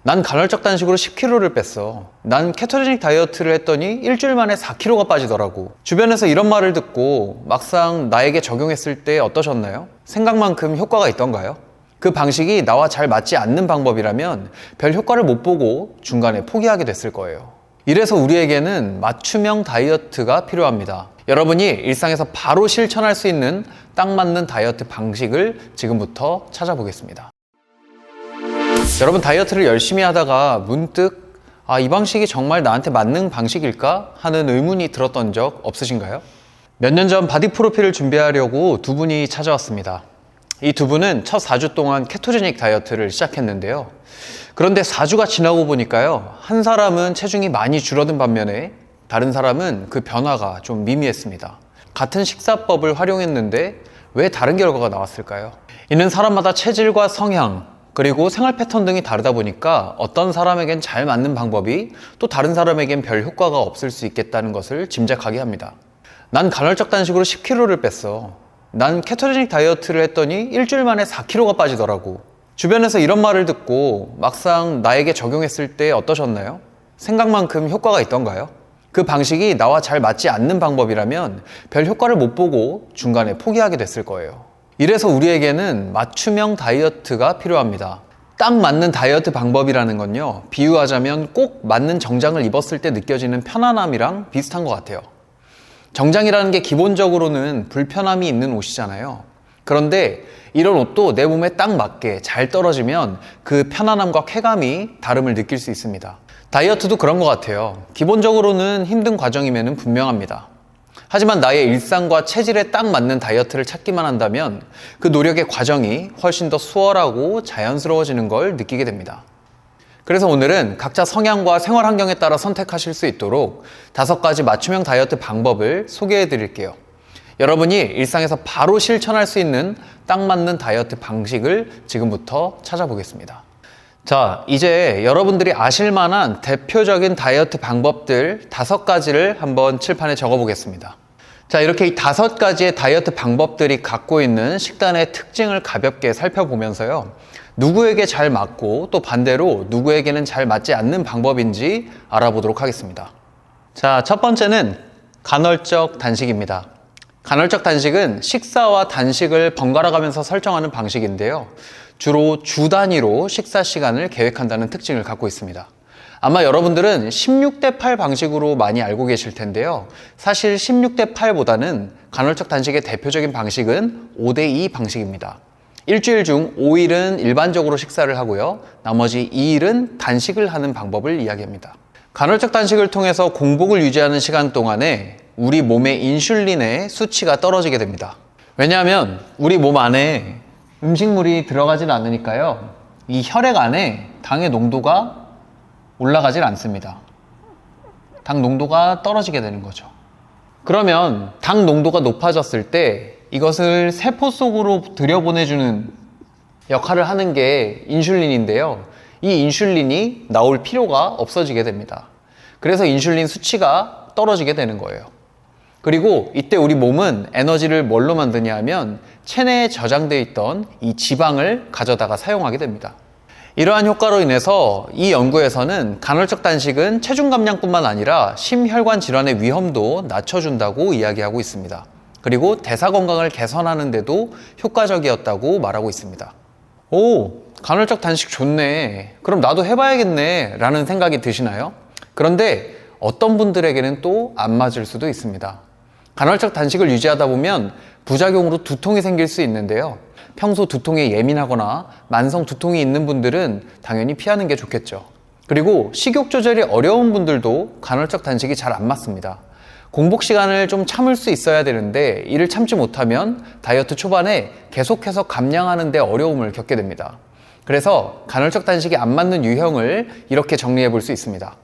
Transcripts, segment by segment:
난 간헐적 단식으로 10kg를 뺐어. 난 케토제닉 다이어트를 했더니 일주일 만에 4kg가 빠지더라고. 주변에서 이런 말을 듣고 막상 나에게 적용했을 때 어떠셨나요? 생각만큼 효과가 있던가요? 그 방식이 나와 잘 맞지 않는 방법이라면 별 효과를 못 보고 중간에 포기하게 됐을 거예요. 이래서 우리에게는 맞춤형 다이어트가 필요합니다. 여러분이 일상에서 바로 실천할 수 있는 딱 맞는 다이어트 방식을 지금부터 찾아보겠습니다. 여러분, 다이어트를 열심히 하다가 문득 이 방식이 정말 나한테 맞는 방식일까? 하는 의문이 들었던 적 없으신가요? 몇 년 전 바디 프로필을 준비하려고 두 분이 찾아왔습니다. 이 두 분은 첫 4주 동안 케토제닉 다이어트를 시작했는데요. 그런데 4주가 지나고 보니까요, 한 사람은 체중이 많이 줄어든 반면에 다른 사람은 그 변화가 좀 미미했습니다. 같은 식사법을 활용했는데 왜 다른 결과가 나왔을까요? 이는 사람마다 체질과 성향, 그리고 생활 패턴 등이 다르다 보니까 어떤 사람에겐 잘 맞는 방법이 또 다른 사람에겐 별 효과가 없을 수 있겠다는 것을 짐작하게 합니다. 난 간헐적 단식으로 10kg를 뺐어. 난 케토제닉 다이어트를 했더니 일주일 만에 4kg가 빠지더라고. 주변에서 이런 말을 듣고 막상 나에게 적용했을 때 어떠셨나요? 생각만큼 효과가 있던가요? 그 방식이 나와 잘 맞지 않는 방법이라면 별 효과를 못 보고 중간에 포기하게 됐을 거예요. 이래서 우리에게는 맞춤형 다이어트가 필요합니다. 딱 맞는 다이어트 방법이라는 건요, 비유하자면 꼭 맞는 정장을 입었을 때 느껴지는 편안함이랑 비슷한 것 같아요. 정장이라는 게 기본적으로는 불편함이 있는 옷이잖아요. 그런데 이런 옷도 내 몸에 딱 맞게 잘 떨어지면 그 편안함과 쾌감이 다름을 느낄 수 있습니다. 다이어트도 그런 것 같아요. 기본적으로는 힘든 과정임에는 분명합니다. 하지만 나의 일상과 체질에 딱 맞는 다이어트를 찾기만 한다면 그 노력의 과정이 훨씬 더 수월하고 자연스러워지는 걸 느끼게 됩니다. 그래서 오늘은 각자 성향과 생활 환경에 따라 선택하실 수 있도록 5가지 맞춤형 다이어트 방법을 소개해 드릴게요. 여러분이 일상에서 바로 실천할 수 있는 딱 맞는 다이어트 방식을 지금부터 찾아보겠습니다. 자, 이제 여러분들이 아실 만한 대표적인 다이어트 방법들 5가지를 한번 칠판에 적어 보겠습니다. 자, 이렇게 이 5가지의 다이어트 방법들이 갖고 있는 식단의 특징을 가볍게 살펴보면서요, 누구에게 잘 맞고 또 반대로 누구에게는 잘 맞지 않는 방법인지 알아보도록 하겠습니다. 자, 첫 번째는 간헐적 단식입니다. 간헐적 단식은 식사와 단식을 번갈아 가면서 설정하는 방식인데요, 주로 주 단위로 식사 시간을 계획한다는 특징을 갖고 있습니다. 아마 여러분들은 16대8 방식으로 많이 알고 계실 텐데요, 사실 16대8보다는 간헐적 단식의 대표적인 방식은 5대2 방식입니다. 일주일 중 5일은 일반적으로 식사를 하고요, 나머지 2일은 단식을 하는 방법을 이야기합니다. 간헐적 단식을 통해서 공복을 유지하는 시간 동안에 우리 몸의 인슐린의 수치가 떨어지게 됩니다. 왜냐하면 우리 몸 안에 음식물이 들어가질 않으니까요, 이 혈액 안에 당의 농도가 올라가질 않습니다. 당 농도가 떨어지게 되는 거죠. 그러면 당 농도가 높아졌을 때 이것을 세포 속으로 들여보내주는 역할을 하는 게 인슐린인데요, 이 인슐린이 나올 필요가 없어지게 됩니다. 그래서 인슐린 수치가 떨어지게 되는 거예요. 그리고 이때 우리 몸은 에너지를 뭘로 만드냐 하면 체내에 저장되어 있던 이 지방을 가져다가 사용하게 됩니다. 이러한 효과로 인해서 이 연구에서는 간헐적 단식은 체중 감량뿐만 아니라 심혈관 질환의 위험도 낮춰준다고 이야기하고 있습니다. 그리고 대사 건강을 개선하는 데도 효과적이었다고 말하고 있습니다. 오, 간헐적 단식 좋네, 그럼 나도 해봐야겠네 라는 생각이 드시나요? 그런데 어떤 분들에게는 또 안 맞을 수도 있습니다. 간헐적 단식을 유지하다 보면 부작용으로 두통이 생길 수 있는데요, 평소 두통에 예민하거나 만성 두통이 있는 분들은 당연히 피하는 게 좋겠죠. 그리고 식욕 조절이 어려운 분들도 간헐적 단식이 잘 안 맞습니다. 공복 시간을 좀 참을 수 있어야 되는데 이를 참지 못하면 다이어트 초반에 계속해서 감량하는 데 어려움을 겪게 됩니다. 그래서 간헐적 단식이 안 맞는 유형을 이렇게 정리해 볼 수 있습니다.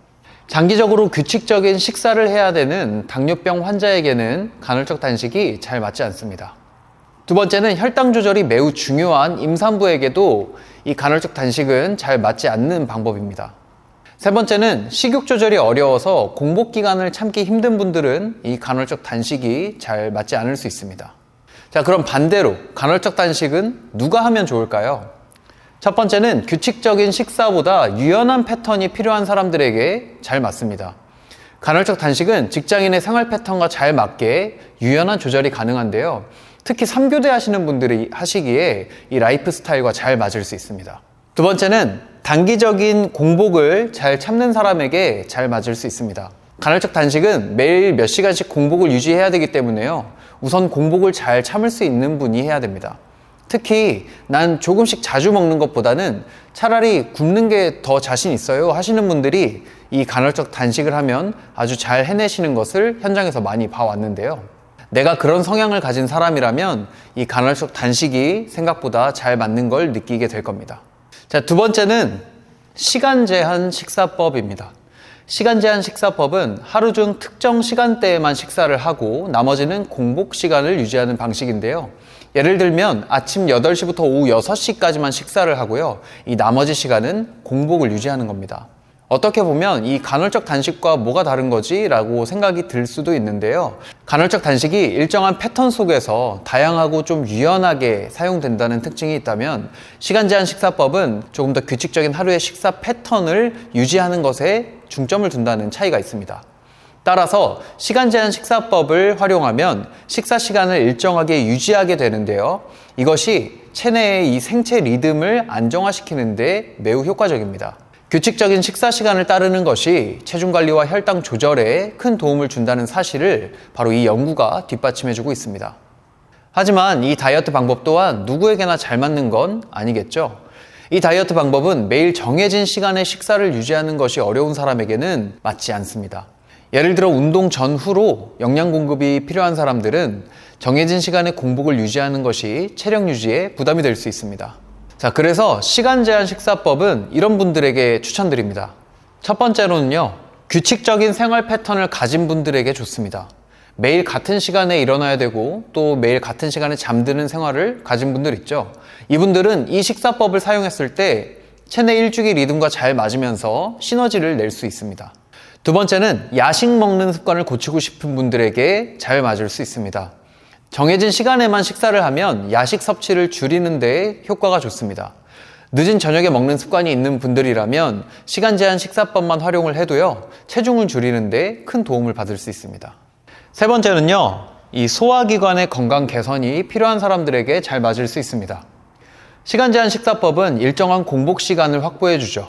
장기적으로 규칙적인 식사를 해야 되는 당뇨병 환자에게는 간헐적 단식이 잘 맞지 않습니다. 두 번째는 혈당 조절이 매우 중요한 임산부에게도 이 간헐적 단식은 잘 맞지 않는 방법입니다. 세 번째는 식욕 조절이 어려워서 공복 기간을 참기 힘든 분들은 이 간헐적 단식이 잘 맞지 않을 수 있습니다. 자, 그럼 반대로 간헐적 단식은 누가 하면 좋을까요? 첫 번째는 규칙적인 식사보다 유연한 패턴이 필요한 사람들에게 잘 맞습니다. 간헐적 단식은 직장인의 생활 패턴과 잘 맞게 유연한 조절이 가능한데요. 특히 3교대 하시는 분들이 하시기에 이 라이프 스타일과 잘 맞을 수 있습니다. 두 번째는 단기적인 공복을 잘 참는 사람에게 잘 맞을 수 있습니다. 간헐적 단식은 매일 몇 시간씩 공복을 유지해야 되기 때문에요. 우선 공복을 잘 참을 수 있는 분이 해야 됩니다. 특히 난 조금씩 자주 먹는 것보다는 차라리 굶는 게 더 자신 있어요 하시는 분들이 이 간헐적 단식을 하면 아주 잘 해내시는 것을 현장에서 많이 봐왔는데요. 내가 그런 성향을 가진 사람이라면 이 간헐적 단식이 생각보다 잘 맞는 걸 느끼게 될 겁니다. 자, 두 번째는 시간 제한 식사법입니다. 시간 제한 식사법은 하루 중 특정 시간대에만 식사를 하고 나머지는 공복 시간을 유지하는 방식인데요. 예를 들면 아침 8시부터 오후 6시까지만 식사를 하고요. 이 나머지 시간은 공복을 유지하는 겁니다. 어떻게 보면 이 간헐적 단식과 뭐가 다른 거지? 라고 생각이 들 수도 있는데요. 간헐적 단식이 일정한 패턴 속에서 다양하고 좀 유연하게 사용된다는 특징이 있다면 시간 제한 식사법은 조금 더 규칙적인 하루의 식사 패턴을 유지하는 것에 중점을 둔다는 차이가 있습니다. 따라서 시간 제한 식사법을 활용하면 식사 시간을 일정하게 유지하게 되는데요. 이것이 체내의 이 생체 리듬을 안정화시키는 데 매우 효과적입니다. 규칙적인 식사 시간을 따르는 것이 체중 관리와 혈당 조절에 큰 도움을 준다는 사실을 바로 이 연구가 뒷받침해주고 있습니다. 하지만 이 다이어트 방법 또한 누구에게나 잘 맞는 건 아니겠죠. 이 다이어트 방법은 매일 정해진 시간에 식사를 유지하는 것이 어려운 사람에게는 맞지 않습니다. 예를 들어 운동 전후로 영양 공급이 필요한 사람들은 정해진 시간에 공복을 유지하는 것이 체력 유지에 부담이 될 수 있습니다. 자, 그래서 시간 제한 식사법은 이런 분들에게 추천드립니다. 첫 번째로는요, 규칙적인 생활 패턴을 가진 분들에게 좋습니다. 매일 같은 시간에 일어나야 되고 또 매일 같은 시간에 잠드는 생활을 가진 분들 있죠. 이분들은 이 식사법을 사용했을 때 체내 일주기 리듬과 잘 맞으면서 시너지를 낼 수 있습니다. 두 번째는 야식 먹는 습관을 고치고 싶은 분들에게 잘 맞을 수 있습니다. 정해진 시간에만 식사를 하면 야식 섭취를 줄이는 데 효과가 좋습니다. 늦은 저녁에 먹는 습관이 있는 분들이라면 시간 제한 식사법만 활용을 해도요, 체중을 줄이는 데 큰 도움을 받을 수 있습니다. 세 번째는요, 이 소화기관의 건강 개선이 필요한 사람들에게 잘 맞을 수 있습니다. 시간 제한 식사법은 일정한 공복 시간을 확보해 주죠.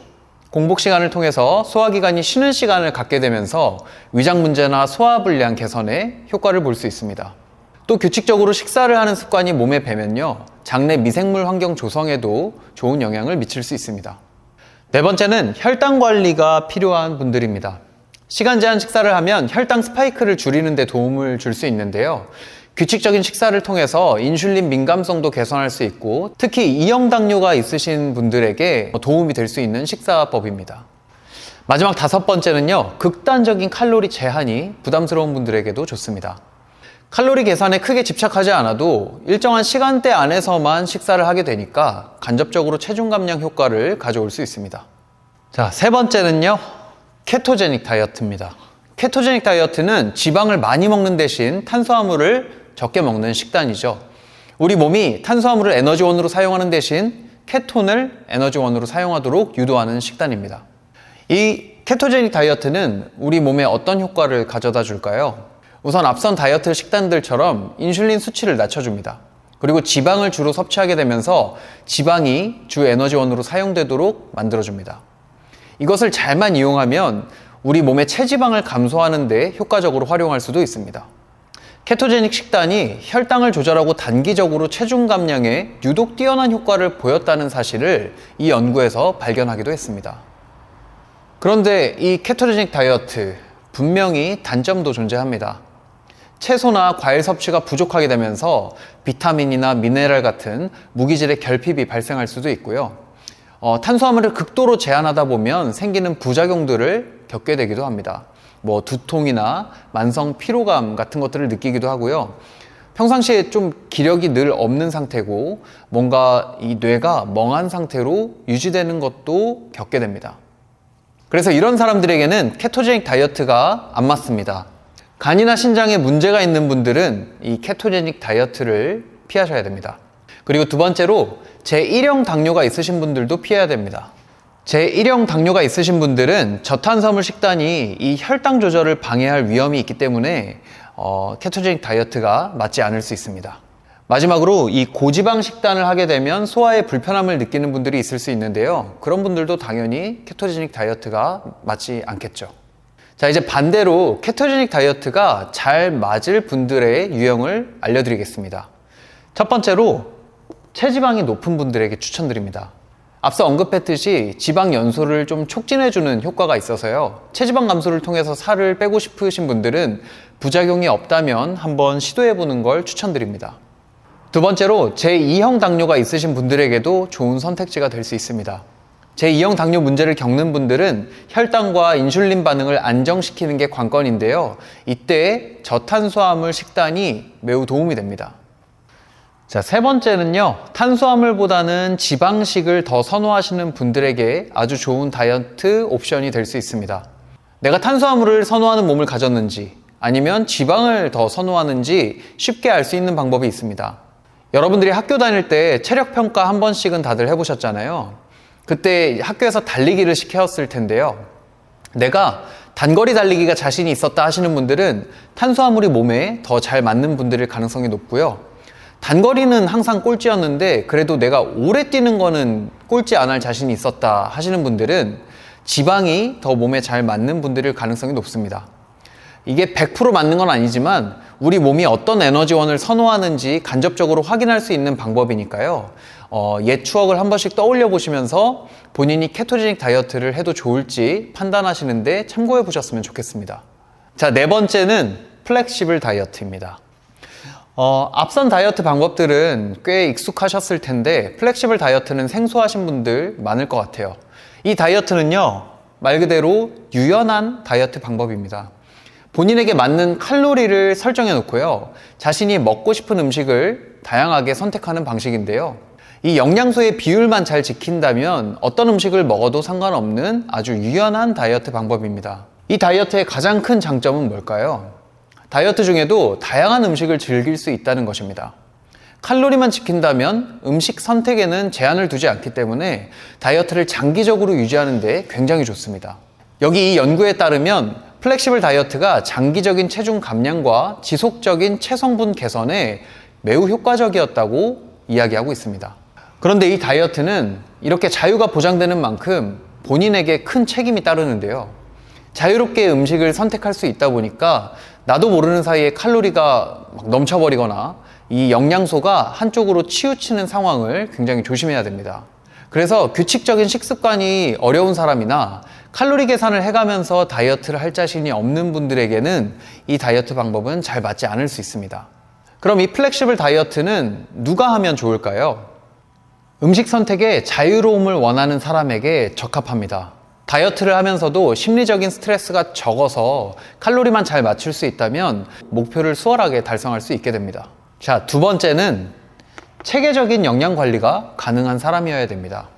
공복 시간을 통해서 소화기관이 쉬는 시간을 갖게 되면서 위장 문제나 소화불량 개선에 효과를 볼 수 있습니다. 또 규칙적으로 식사를 하는 습관이 몸에 배면요, 장내 미생물 환경 조성에도 좋은 영향을 미칠 수 있습니다. 네 번째는 혈당 관리가 필요한 분들입니다. 시간 제한 식사를 하면 혈당 스파이크를 줄이는 데 도움을 줄 수 있는데요. 규칙적인 식사를 통해서 인슐린 민감성도 개선할 수 있고 특히 이형 당뇨가 있으신 분들에게 도움이 될 수 있는 식사법입니다. 마지막 다섯 번째는요, 극단적인 칼로리 제한이 부담스러운 분들에게도 좋습니다. 칼로리 계산에 크게 집착하지 않아도 일정한 시간대 안에서만 식사를 하게 되니까 간접적으로 체중 감량 효과를 가져올 수 있습니다. 자, 세 번째는요, 케토제닉 다이어트입니다. 케토제닉 다이어트는 지방을 많이 먹는 대신 탄수화물을 적게 먹는 식단이죠. 우리 몸이 탄수화물을 에너지원으로 사용하는 대신 케톤을 에너지원으로 사용하도록 유도하는 식단입니다. 이 케토제닉 다이어트는 우리 몸에 어떤 효과를 가져다 줄까요? 우선 앞선 다이어트 식단들처럼 인슐린 수치를 낮춰줍니다. 그리고 지방을 주로 섭취하게 되면서 지방이 주 에너지원으로 사용되도록 만들어줍니다. 이것을 잘만 이용하면 우리 몸의 체지방을 감소하는 데 효과적으로 활용할 수도 있습니다. 케토제닉 식단이 혈당을 조절하고 단기적으로 체중 감량에 유독 뛰어난 효과를 보였다는 사실을 이 연구에서 발견하기도 했습니다. 그런데 이 케토제닉 다이어트, 분명히 단점도 존재합니다. 채소나 과일 섭취가 부족하게 되면서 비타민이나 미네랄 같은 무기질의 결핍이 발생할 수도 있고요. 탄수화물을 극도로 제한하다 보면 생기는 부작용들을 겪게 되기도 합니다. 두통이나 만성 피로감 같은 것들을 느끼기도 하고요. 평상시에 좀 기력이 늘 없는 상태고 뭔가 이 뇌가 멍한 상태로 유지되는 것도 겪게 됩니다. 그래서 이런 사람들에게는 케토제닉 다이어트가 안 맞습니다. 간이나 신장에 문제가 있는 분들은 이 케토제닉 다이어트를 피하셔야 됩니다. 그리고 두 번째로 제1형 당뇨가 있으신 분들도 피해야 됩니다. 제1형 당뇨가 있으신 분들은 저탄수화물 식단이 이 혈당 조절을 방해할 위험이 있기 때문에 케토제닉 다이어트가 맞지 않을 수 있습니다. 마지막으로 이 고지방 식단을 하게 되면 소화에 불편함을 느끼는 분들이 있을 수 있는데요. 그런 분들도 당연히 케토제닉 다이어트가 맞지 않겠죠. 자, 이제 반대로 케토제닉 다이어트가 잘 맞을 분들의 유형을 알려드리겠습니다. 첫 번째로 체지방이 높은 분들에게 추천드립니다. 앞서 언급했듯이 지방 연소를 좀 촉진해주는 효과가 있어서요. 체지방 감소를 통해서 살을 빼고 싶으신 분들은 부작용이 없다면 한번 시도해보는 걸 추천드립니다. 두 번째로 제2형 당뇨가 있으신 분들에게도 좋은 선택지가 될 수 있습니다. 제2형 당뇨 문제를 겪는 분들은 혈당과 인슐린 반응을 안정시키는 게 관건인데요. 이때 저탄수화물 식단이 매우 도움이 됩니다. 자, 세 번째는요, 탄수화물보다는 지방식을 더 선호하시는 분들에게 아주 좋은 다이어트 옵션이 될 수 있습니다. 내가 탄수화물을 선호하는 몸을 가졌는지 아니면 지방을 더 선호하는지 쉽게 알 수 있는 방법이 있습니다. 여러분들이 학교 다닐 때 체력평가 한 번씩은 다들 해보셨잖아요. 그때 학교에서 달리기를 시켰을 텐데요. 내가 단거리 달리기가 자신이 있었다 하시는 분들은 탄수화물이 몸에 더 잘 맞는 분들일 가능성이 높고요. 단거리는 항상 꼴찌였는데 그래도 내가 오래 뛰는 거는 꼴찌 안 할 자신이 있었다 하시는 분들은 지방이 더 몸에 잘 맞는 분들일 가능성이 높습니다. 이게 100% 맞는 건 아니지만 우리 몸이 어떤 에너지원을 선호하는지 간접적으로 확인할 수 있는 방법이니까요. 옛 추억을 한 번씩 떠올려 보시면서 본인이 케토제닉 다이어트를 해도 좋을지 판단하시는데 참고해 보셨으면 좋겠습니다. 자, 네 번째는 플렉시블 다이어트입니다. 앞선 다이어트 방법들은 꽤 익숙하셨을 텐데 플렉시블 다이어트는 생소하신 분들 많을 것 같아요. 이 다이어트는요, 말 그대로 유연한 다이어트 방법입니다. 본인에게 맞는 칼로리를 설정해 놓고요, 자신이 먹고 싶은 음식을 다양하게 선택하는 방식인데요. 이 영양소의 비율만 잘 지킨다면 어떤 음식을 먹어도 상관없는 아주 유연한 다이어트 방법입니다. 이 다이어트의 가장 큰 장점은 뭘까요? 다이어트 중에도 다양한 음식을 즐길 수 있다는 것입니다. 칼로리만 지킨다면 음식 선택에는 제한을 두지 않기 때문에 다이어트를 장기적으로 유지하는 데 굉장히 좋습니다. 여기 이 연구에 따르면 플렉시블 다이어트가 장기적인 체중 감량과 지속적인 체성분 개선에 매우 효과적이었다고 이야기하고 있습니다. 그런데 이 다이어트는 이렇게 자유가 보장되는 만큼 본인에게 큰 책임이 따르는데요. 자유롭게 음식을 선택할 수 있다 보니까 나도 모르는 사이에 칼로리가 막 넘쳐버리거나 이 영양소가 한쪽으로 치우치는 상황을 굉장히 조심해야 됩니다. 그래서 규칙적인 식습관이 어려운 사람이나 칼로리 계산을 해가면서 다이어트를 할 자신이 없는 분들에게는 이 다이어트 방법은 잘 맞지 않을 수 있습니다. 그럼 이 플렉시블 다이어트는 누가 하면 좋을까요? 음식 선택에 자유로움을 원하는 사람에게 적합합니다. 다이어트를 하면서도 심리적인 스트레스가 적어서 칼로리만 잘 맞출 수 있다면 목표를 수월하게 달성할 수 있게 됩니다. 자, 두 번째는 체계적인 영양 관리가 가능한 사람이어야 됩니다.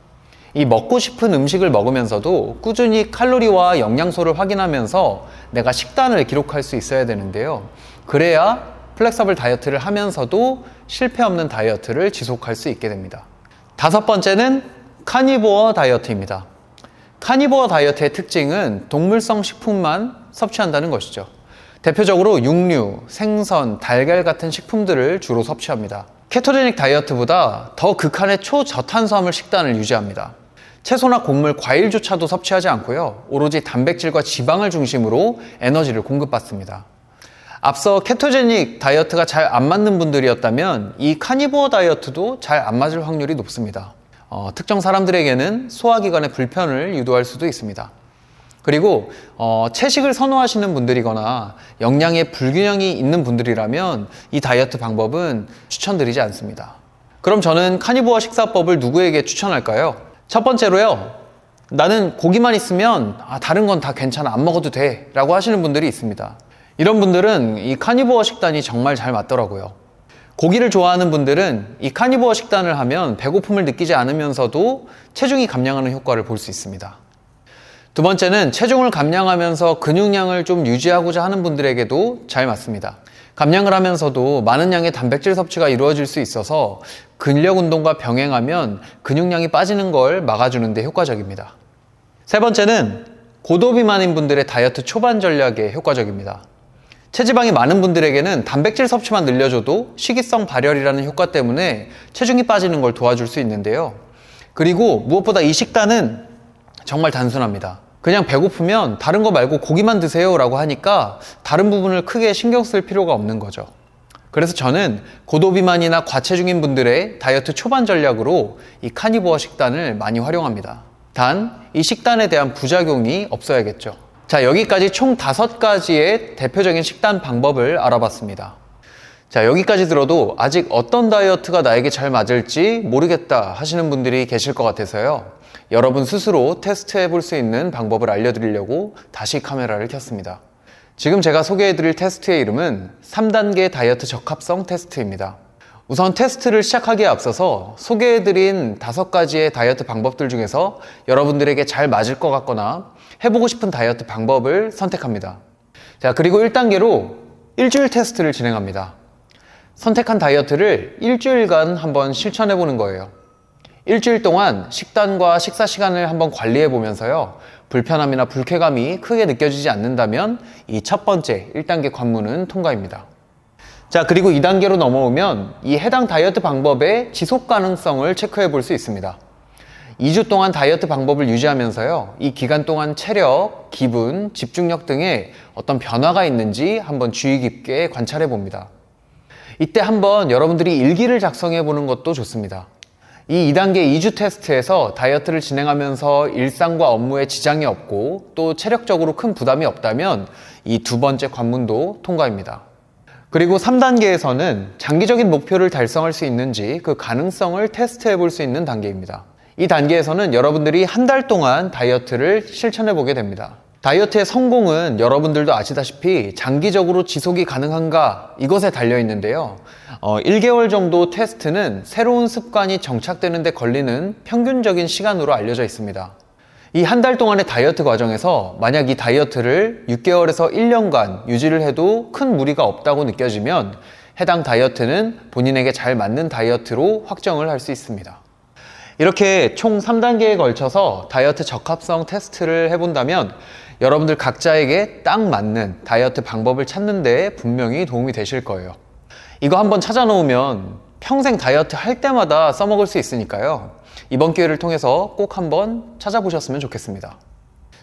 이 먹고 싶은 음식을 먹으면서도 꾸준히 칼로리와 영양소를 확인하면서 내가 식단을 기록할 수 있어야 되는데요. 그래야 플렉서블 다이어트를 하면서도 실패 없는 다이어트를 지속할 수 있게 됩니다. 다섯 번째는 카니보어 다이어트입니다. 카니보어 다이어트의 특징은 동물성 식품만 섭취한다는 것이죠. 대표적으로 육류, 생선, 달걀 같은 식품들을 주로 섭취합니다. 케토제닉 다이어트보다 더 극한의 초저탄수화물 식단을 유지합니다. 채소나 곡물, 과일조차도 섭취하지 않고요. 오로지 단백질과 지방을 중심으로 에너지를 공급받습니다. 앞서 케토제닉 다이어트가 잘 안 맞는 분들이었다면 이 카니보어 다이어트도 잘 안 맞을 확률이 높습니다. 특정 사람들에게는 소화기관의 불편을 유도할 수도 있습니다. 그리고 채식을 선호하시는 분들이거나 영양에 불균형이 있는 분들이라면 이 다이어트 방법은 추천드리지 않습니다. 그럼 저는 카니보어 식사법을 누구에게 추천할까요? 첫 번째로요, 나는 고기만 있으면 다른 건 다 괜찮아, 안 먹어도 돼 라고 하시는 분들이 있습니다. 이런 분들은 이 카니보어 식단이 정말 잘 맞더라고요. 고기를 좋아하는 분들은 이 카니보어 식단을 하면 배고픔을 느끼지 않으면서도 체중이 감량하는 효과를 볼 수 있습니다. 두 번째는 체중을 감량하면서 근육량을 좀 유지하고자 하는 분들에게도 잘 맞습니다. 감량을 하면서도 많은 양의 단백질 섭취가 이루어질 수 있어서 근력 운동과 병행하면 근육량이 빠지는 걸 막아주는 데 효과적입니다. 세 번째는 고도비만인 분들의 다이어트 초반 전략에 효과적입니다. 체지방이 많은 분들에게는 단백질 섭취만 늘려줘도 식이성 발열이라는 효과 때문에 체중이 빠지는 걸 도와줄 수 있는데요. 그리고 무엇보다 이 식단은 정말 단순합니다. 그냥 배고프면 다른 거 말고 고기만 드세요 라고 하니까 다른 부분을 크게 신경 쓸 필요가 없는 거죠. 그래서 저는 고도비만이나 과체중인 분들의 다이어트 초반 전략으로 이 카니보어 식단을 많이 활용합니다. 단, 이 식단에 대한 부작용이 없어야겠죠. 자, 여기까지 총 5가지의 대표적인 식단 방법을 알아봤습니다. 자, 여기까지 들어도 아직 어떤 다이어트가 나에게 잘 맞을지 모르겠다 하시는 분들이 계실 것 같아서요. 여러분 스스로 테스트해 볼 수 있는 방법을 알려드리려고 다시 카메라를 켰습니다. 지금 제가 소개해드릴 테스트의 이름은 3단계 다이어트 적합성 테스트입니다. 우선 테스트를 시작하기에 앞서서 소개해드린 5가지의 다이어트 방법들 중에서 여러분들에게 잘 맞을 것 같거나 해보고 싶은 다이어트 방법을 선택합니다. 자, 그리고 1단계로 일주일 테스트를 진행합니다. 선택한 다이어트를 일주일간 한번 실천해보는 거예요. 일주일 동안 식단과 식사 시간을 한번 관리해보면서요, 불편함이나 불쾌감이 크게 느껴지지 않는다면 이 첫 번째 1단계 관문은 통과입니다. 자, 그리고 2단계로 넘어오면 이 해당 다이어트 방법의 지속 가능성을 체크해 볼 수 있습니다. 2주 동안 다이어트 방법을 유지하면서요, 이 기간 동안 체력, 기분, 집중력 등의 어떤 변화가 있는지 한번 주의 깊게 관찰해 봅니다. 이때 한번 여러분들이 일기를 작성해 보는 것도 좋습니다. 이 2단계 2주 테스트에서 다이어트를 진행하면서 일상과 업무에 지장이 없고 또 체력적으로 큰 부담이 없다면 이 두 번째 관문도 통과입니다. 그리고 3단계에서는 장기적인 목표를 달성할 수 있는지 그 가능성을 테스트해 볼 수 있는 단계입니다. 이 단계에서는 여러분들이 한 달 동안 다이어트를 실천해 보게 됩니다. 다이어트의 성공은 여러분들도 아시다시피 장기적으로 지속이 가능한가 이것에 달려 있는데요. 1개월 정도 테스트는 새로운 습관이 정착되는 데 걸리는 평균적인 시간으로 알려져 있습니다. 이 한 달 동안의 다이어트 과정에서 만약 이 다이어트를 6개월에서 1년간 유지를 해도 큰 무리가 없다고 느껴지면 해당 다이어트는 본인에게 잘 맞는 다이어트로 확정을 할 수 있습니다. 이렇게 총 3단계에 걸쳐서 다이어트 적합성 테스트를 해본다면 여러분들 각자에게 딱 맞는 다이어트 방법을 찾는 데 분명히 도움이 되실 거예요. 이거 한번 찾아놓으면 평생 다이어트 할 때마다 써먹을 수 있으니까요. 이번 기회를 통해서 꼭 한번 찾아보셨으면 좋겠습니다.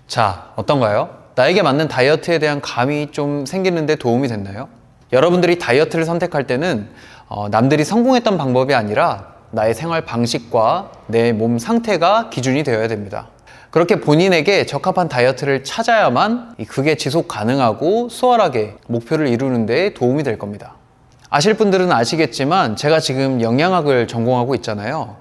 자, 어떤가요? 나에게 맞는 다이어트에 대한 감이 좀 생기는데 도움이 됐나요? 여러분들이 다이어트를 선택할 때는 남들이 성공했던 방법이 아니라 나의 생활 방식과 내 몸 상태가 기준이 되어야 됩니다. 그렇게 본인에게 적합한 다이어트를 찾아야만 그게 지속 가능하고 수월하게 목표를 이루는 데 도움이 될 겁니다. 아실 분들은 아시겠지만 제가 지금 영양학을 전공하고 있잖아요.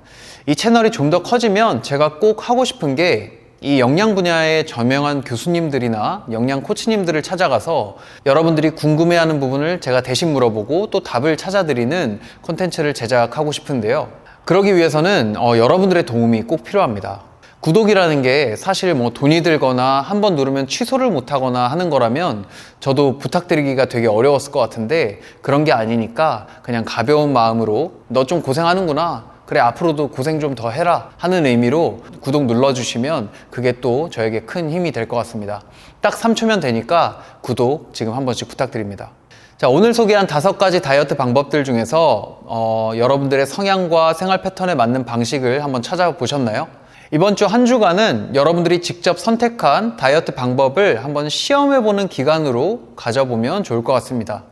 이 채널이 좀 더 커지면 제가 꼭 하고 싶은 게 이 영양 분야의 저명한 교수님들이나 영양 코치님들을 찾아가서 여러분들이 궁금해하는 부분을 제가 대신 물어보고 또 답을 찾아드리는 콘텐츠를 제작하고 싶은데요. 그러기 위해서는 여러분들의 도움이 꼭 필요합니다. 구독이라는 게 사실 돈이 들거나 한번 누르면 취소를 못하거나 하는 거라면 저도 부탁드리기가 되게 어려웠을 것 같은데 그런 게 아니니까 그냥 가벼운 마음으로 너 좀 고생하는구나, 그래 앞으로도 고생 좀 더 해라 하는 의미로 구독 눌러주시면 그게 또 저에게 큰 힘이 될 것 같습니다. 딱 3초면 되니까 구독 지금 한 번씩 부탁드립니다. 자, 오늘 소개한 5가지 다이어트 방법들 중에서 여러분들의 성향과 생활 패턴에 맞는 방식을 한번 찾아보셨나요? 이번 주 한 주간은 여러분들이 직접 선택한 다이어트 방법을 한번 시험해보는 기간으로 가져보면 좋을 것 같습니다.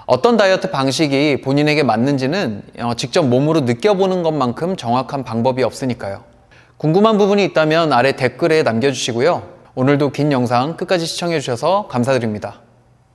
어떤 다이어트 방식이 본인에게 맞는지는 직접 몸으로 느껴보는 것만큼 정확한 방법이 없으니까요. 궁금한 부분이 있다면 아래 댓글에 남겨주시고요. 오늘도 긴 영상 끝까지 시청해주셔서 감사드립니다.